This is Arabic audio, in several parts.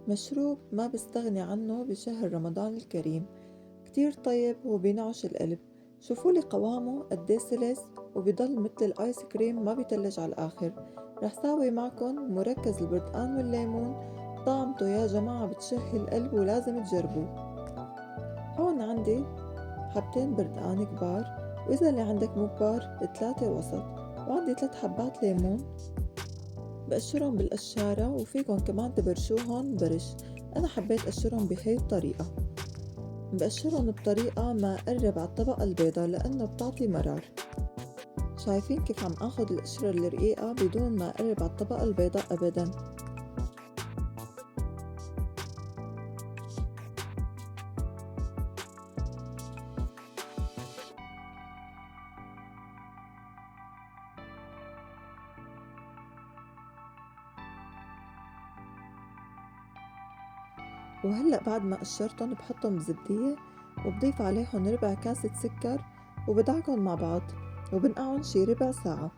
مشروب ما بستغني عنه بشهر رمضان الكريم، كتير طيب وبينعش القلب. شوفولي قوامه قديه سلس وبيضل متل الآيس كريم ما بيتلج على الآخر. رح ساوي معكن مركز البرتقان والليمون، طعمته يا جماعة بتشهي القلب ولازم تجربوه. هون عندي حبتين برتقان كبار، وإذا اللي عندك مو كبار 3 وسط، وعندي 3 حبات ليمون بقشرهم بالقشارة، وفيكن كمان تبرشوهن برش. أنا حبيت أقشرهم بهي الطريقة، بقشرهم بطريقة ما أقرب على الطبقة البيضة لأنه بتعطي مرار. شايفين كيف عم آخد القشرة الرقيقة بدون ما أقرب على الطبقة البيضاء أبداً. وهلأ بعد ما قشرتن بحطن بزبدية، وبضيف عليهن ربع كاسة سكر، وبدعكن مع بعض، وبنقعن شي ربع ساعة.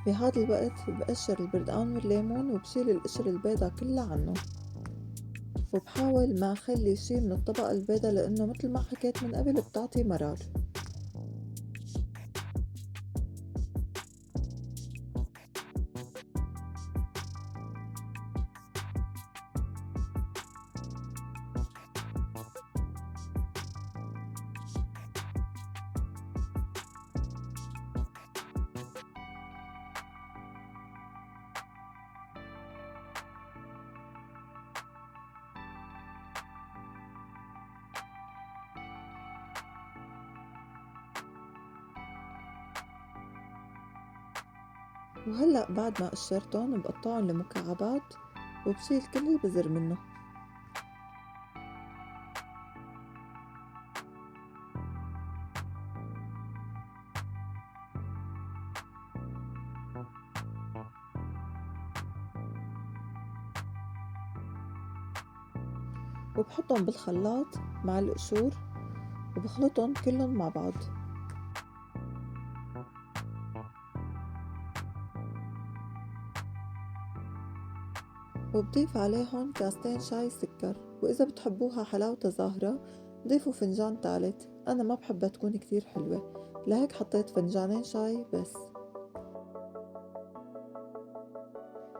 بهذا الوقت بقشر البردقان والليمون وبشيل القشر البيضة كلها عنه، وبحاول ما أخلي شي من الطبقة البيضة لأنه متل ما حكيت من قبل بتعطي مرار. وهلأ بعد ما قشرتن بقطعن لمكعبات، وبشيل كل البذر منه. وبحطن بالخلاط مع القشور، وبخلطن كلن مع بعض. وبضيف عليهن كاستين شاي سكر، وإذا بتحبوها حلاوتها ظاهرة ضيفوا فنجان تالت. أنا ما بحبها تكون كتير حلوة، لهيك حطيت فنجانين شاي بس.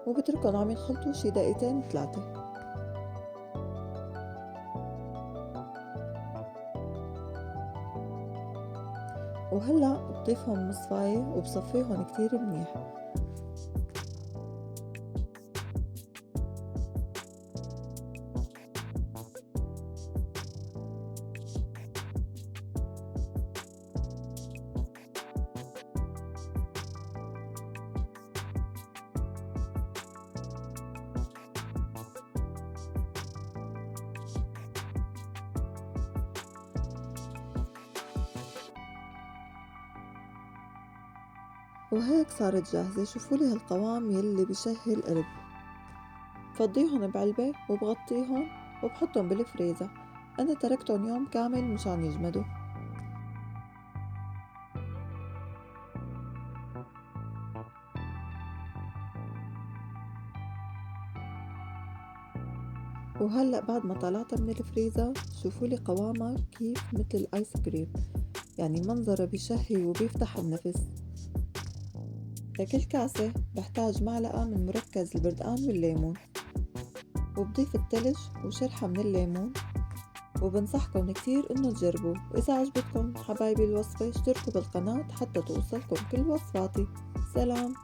وبتركن عم ينخلطوا شي دقيقتين 3. وهلأ بضيفهم مصفاية وبصفيهن كتير منيح. وهيك صارت جاهزة. شوفولي هالقوام يلي بشهي القلب. بفضيهن بعلبة وبغطيهن وبحطن بالفريزر. أنا تركتن يوم كامل مشان يجمدوا. وهلأ بعد ما طلعتها من الفريزر شوفولي قوامها كيف متل الآيس كريم، يعني منظره بشهي وبيفتح النفس. لكل كاسة بحتاج معلقة من مركز البردقان والليمون، وبضيف التلج وشرحة من الليمون. وبنصحكم كتير انه تجربوه، واذا عجبتكم حبايبي الوصفة اشتركوا بالقناة حتى توصلكم كل وصفاتي. سلام.